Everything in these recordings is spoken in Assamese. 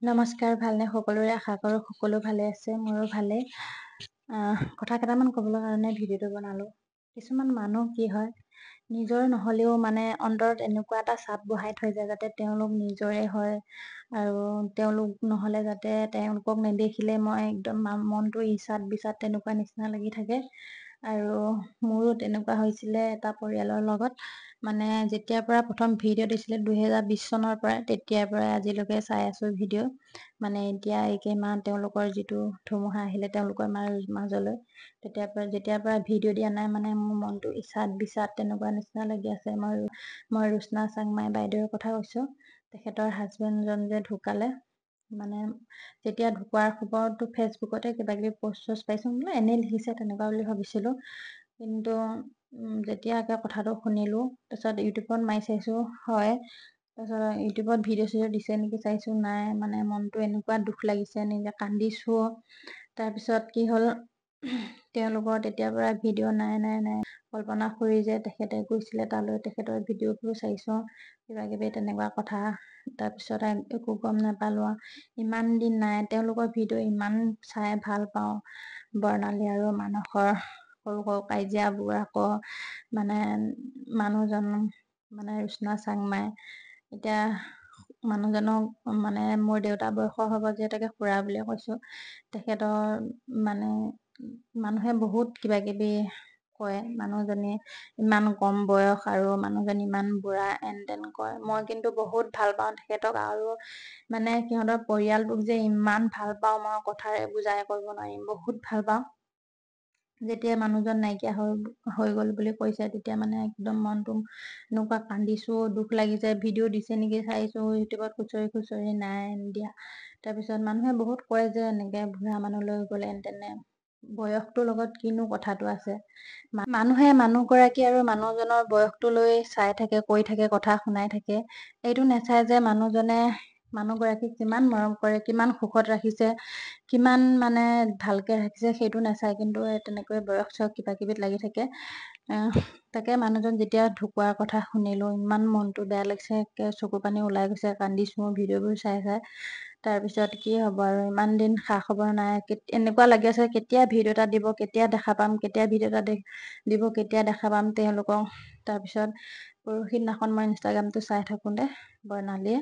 নমস্কাৰ, ভালনে সকলোৰে? আশা কৰোঁ সকলো ভালে আছে, মোৰো ভালেই। কথা কেইটামান ক'বলৈ কাৰণে ভিডিঅ'টো বনালোঁ। কিছুমান মানুহ কি হয়, নিজৰ নহ'লেও মানে অন্তৰত এনেকুৱা এটা চাপ বহাই থৈ যায় যাতে তেওঁলোক নিজৰে হয়, আৰু তেওঁলোক নহ'লে যাতে তেওঁলোকক নেদেখিলে মই একদম মনটো ইছাদ বিচাদ তেনেকুৱা নিচিনা লাগি থাকে। আৰু মোৰো তেনেকুৱা হৈছিলে এটা পৰিয়ালৰ লগত। মানে যেতিয়াৰ পৰা প্ৰথম ভিডিঅ' দিছিলে 2020 চনৰ পৰা, তেতিয়াৰ পৰা আজিলৈকে চাই আছো ভিডিঅ'। মানে এতিয়া এইকেইমাহ তেওঁলোকৰ যিটো ধুমুহা আহিলে তেওঁলোকৰ মাজলৈ, যেতিয়াৰ পৰা ভিডিঅ' দিয়া নাই, মানে মোৰ মনটো ইছাদ বিচাদ তেনেকুৱা নিচিনা লাগি আছে। মই ৰুচনা চাংমাই বাইদেউৰ কথা কৈছো। তেখেতৰ হাজবেণ্ডজন যে ঢুকালে, মানে যেতিয়া ঢুকোৱাৰ খবৰটো ফেচবুকতে কিবা কিবি পষ্ট পাইছো, বোলো এনেই লিখিছে তেনেকুৱা বুলি ভাবিছিলো। কিন্তু যেতিয়া কথাটো শুনিলো, তাৰপিছত ইউটিউবত মাৰি চাইছো, হয়। তাৰপিছত ইউটিউবত ভিডিঅ' চিডিঅ' দিছে নেকি চাইছো, নাই। মানে মনটো এনেকুৱা দুখ লাগিছে, নিজে কান্দিছো। তাৰপিছত কি হ'ল, তেওঁলোকৰ তেতিয়াৰ পৰা ভিডিঅ' নাই। কল্পনা খুৰী যে তেখেতে গৈছিলে তালৈ, তেখেতৰ ভিডিঅ'বোৰ চাইছো। কিবা কিবি তেনেকুৱা কথা, তাৰপিছত একো গম নাপালো। ইমান দিন নাই, তেওঁলোকৰ ভিডিঅ' ইমান চাই ভাল পাওঁ। বৰ্ণালী আৰু মানসৰ সৰু সৰু কাজিয়াবোৰ, আকৌ মানে মানুহজন মানে ৰুচনা চাংমাই, এতিয়া মানুহজনক মানে মোৰ দেউতা বয়সৰ হ'ব যিহেতুকে খুৰা বুলিয়ে কৈছো। তেখেতৰ মানে মানুহে বহুত কিবা কিবি কয়, মানুহজনী ইমান কম বয়স আৰু মানুহজনী ইমান বুঢ়া, এন তেন কয়। মই কিন্তু বহুত ভাল পাওঁ তেখেতক, আৰু মানে সিহঁতৰ পৰিয়ালটোক যে ইমান ভাল পাওঁ, মই কথাৰে বুজাই কৰিব নোৱাৰিম, বহুত ভাল পাওঁ। যেতিয়া মানুহজন নাইকিয়া হৈ গল বুলি কৈছে, তেতিয়া মানে একদম মনটো এনেকুৱা কান্দিছো, দুখ লাগিছে। ভিডিঅ' দিছে নেকি চাইছো, ইউটিউবত খুচৰি নাই দিয়া। তাৰপিছত মানুহে বহুত কয় যে এনেকে বুঢ়া মানুহ লৈ গ'লে এনতেনে, বয়সটোৰ লগত কিনো কথাটো আছে। মানুহে মানুহ গৰাকী আৰু মানুহজনৰ বয়সটো লৈ চাই থাকে, কৈ থাকে, কথা শুনাই থাকে। এইটো নাচায় যে মানুহজনে মানুহ গৰাকীক কিমান মৰম কৰে, কিমান সুখত ৰাখিছে, কিমান মানে ভালকে ৰাখিছে, সেইটো নাচায়। কিন্তু তেনেকৈ বয়স চয়স কিবা কিবিত লাগি থাকে। তাকে মানুহজন যেতিয়া ঢুকোৱাৰ কথা শুনিলো, ইমান মনটো বেয়া লাগিছে, চকু পানী ওলাই গৈছে, কান্দিছো ভিডিঅ'বোৰ চাই। তাৰ পিছত কি হব আৰু, ইমান দিন খা খবৰ নাই, এনেকুৱা লাগি আছে কেতিয়া ভিডিঅ' এটা দিব, কেতিয়া দেখা পাম, কেতিয়া ভিডিঅ' এটা দিব, কেতিয়া দেখা পাম তেওঁলোকক। তাৰপিছত পৰহি দিনাখন মই ইনষ্টাগ্ৰামটো চাই থাকোতে, বৰ্ণালীয়ে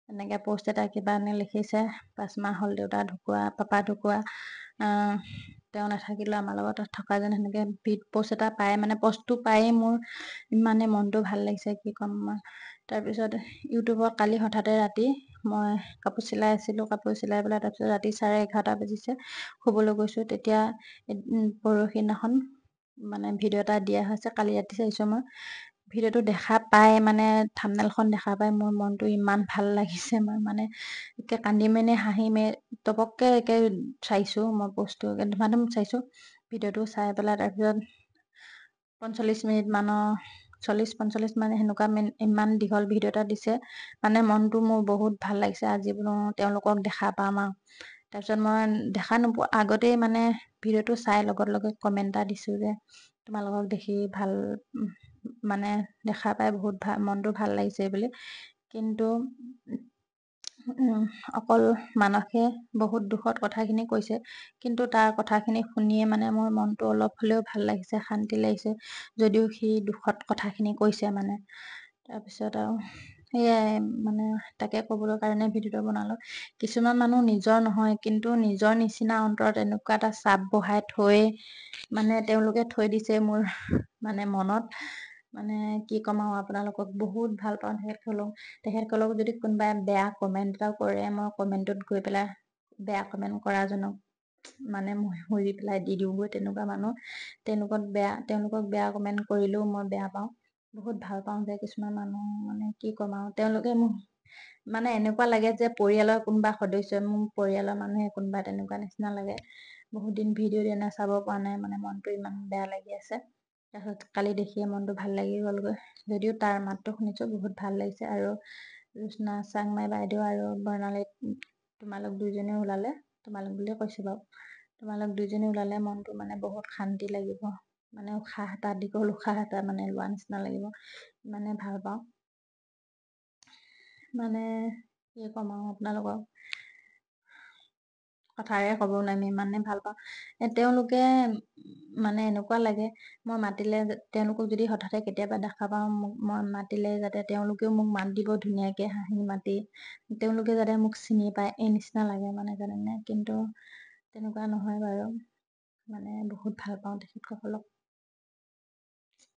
এনেকে পষ্ট এটা কিবা এনে লিখিছে, 5 মাহ হল দেউতা ঢুকুৱা, পাপা ঢুকুৱা, তেওঁ নাথাকিলেও আমাৰ লগত থকা যেন, সেনেকে পষ্ট এটা পায়, মানে পষ্টটো পায়েই মোৰ ইমানে মনটো ভাল লাগিছে, কি ক'ম মই। তাৰপিছত ইউটিউবত কালি হঠাতে ৰাতি মই কাপোৰ চিলাই আছিলো, কাপোৰ চিলাই পেলাই তাৰপিছত ৰাতি 11:30 বাজিছে, শুবলৈ গৈছো। তেতিয়া পৰহি দিনাখন মানে ভিডিঅ' এটা দিয়া হৈছে, কালি ৰাতি চাইছো মই। ভিডিঅ'টো দেখা পাই, মানে থাম্বনেইলখন দেখা পাই মোৰ মনটো ইমান ভাল লাগিছে, মই মানে একে কান্দিমে নে হাঁহিমে, তপককে একে চাইছো মই বস্তু, ধুমাধুম চাইছো ভিডিঅ'টো। চাই পেলাই তাৰপিছত 45 মিনিট মানৰ 40-45 মানে সেনেকুৱা ইমান দীঘল ভিডিঅ' এটা দিছে। মানে মনটো মোৰ বহুত ভাল লাগিছে, আজি বোলো তেওঁলোকক দেখা পাম আৰু। তাৰপিছত মই দেখা নোপোৱা আগতেই মানে ভিডিঅ'টো চাই লগে কমেন্ট এটা দিছো যে, তোমালোকক দেখি ভাল, মানে দেখা পাই বহুত ভাল, মনটো ভাল লাগিছে বুলি। কিন্তু অকল মানসে বহুত দুখত কথাখিনি কৈছে, কিন্তু তাৰ কথাখিনি শুনিয়ে মানে মোৰ মনটো অলপ হলেও ভাল লাগিছে, শান্তি লাগিছে, যদিও সি দুখত কথাখিনি কৈছে মানে। তাৰপিছত আৰু সেয়াই মানে, তাকে কবলৈ কাৰণে ভিডিঅ'টো বনালো। কিছুমান মানুহ নিজৰ নহয়, কিন্তু নিজৰ নিচিনা অন্তৰত এনেকুৱা এটা চাপ বহাই থৈ মানে তেওঁলোকে থৈ দিছে মোৰ মানে মনত, মানে কি ক'ম আৰু, আপোনালোকক বহুত ভাল পাওঁ। তেখেতসকলক যদি কোনোবাই বেয়া কমেন্ট এটা কৰে, মই কমেন্টত গৈ পেলাই বেয়া কমেন্ট কৰা জনক মানে মুৰি পেলাই দি দিওঁগৈ, তেনেকুৱা মানুহ। তেওঁলোকক বেয়া কমেন্ট কৰিলেও মই বেয়া পাওঁ, বহুত ভাল পাওঁ যে কিছুমান মানুহ, মানে কি ক'ম আৰু, তেওঁলোকে মোক মানে এনেকুৱা লাগে যে পৰিয়ালৰ কোনোবা সদস্য, মোৰ পৰিয়ালৰ মানুহে কোনোবা, তেনেকুৱা নিচিনা লাগে। বহুত দিন ভিডিঅ' দিয়া নাই, চাব পৰা নাই, মানে মনটো ইমান বেয়া লাগি আছে। তাৰপিছত কালি দেখিয়ে মনটো ভাল লাগি গ'লগৈ, যদিও তাৰ মাতটো শুনিছো বহুত ভাল লাগিছে। আৰু ৰুচনা চাংমাই বাইদেউ আৰু বৰ্ণালী, তোমালোক দুইজনী ওলালে, তোমালোক বুলিয়ে কৈছো বাৰু, তোমালোক দুইজনী ওলালে মনটো মানে বহুত শান্তি লাগিব, মানে উশাহ এটা, দীঘল উশাহ এটা মানে লোৱা নিচিনা লাগিব, মানে ভাল পাওঁ। মানে কি ক'ম আৰু আপোনালোকক, কথাৰে ক'ব নোৱাৰিম, আমি ইমানে ভাল পাওঁ। তেওঁলোকে মানে এনেকুৱা লাগে মই মাতিলে তেওঁলোকক যদি হঠাতে কেতিয়াবা দেখা পাওঁ, মই মাতিলে যাতে তেওঁলোকেও মোক মাত দিব ধুনীয়াকে হাঁহি মাতি, তেওঁলোকে যাতে মোক চিনি পায় এই নিচিনা লাগে মানে জানেনে। কিন্তু তেনেকুৱা নহয় বাৰু, মানে বহুত ভাল পাওঁ তেখেতসকলক।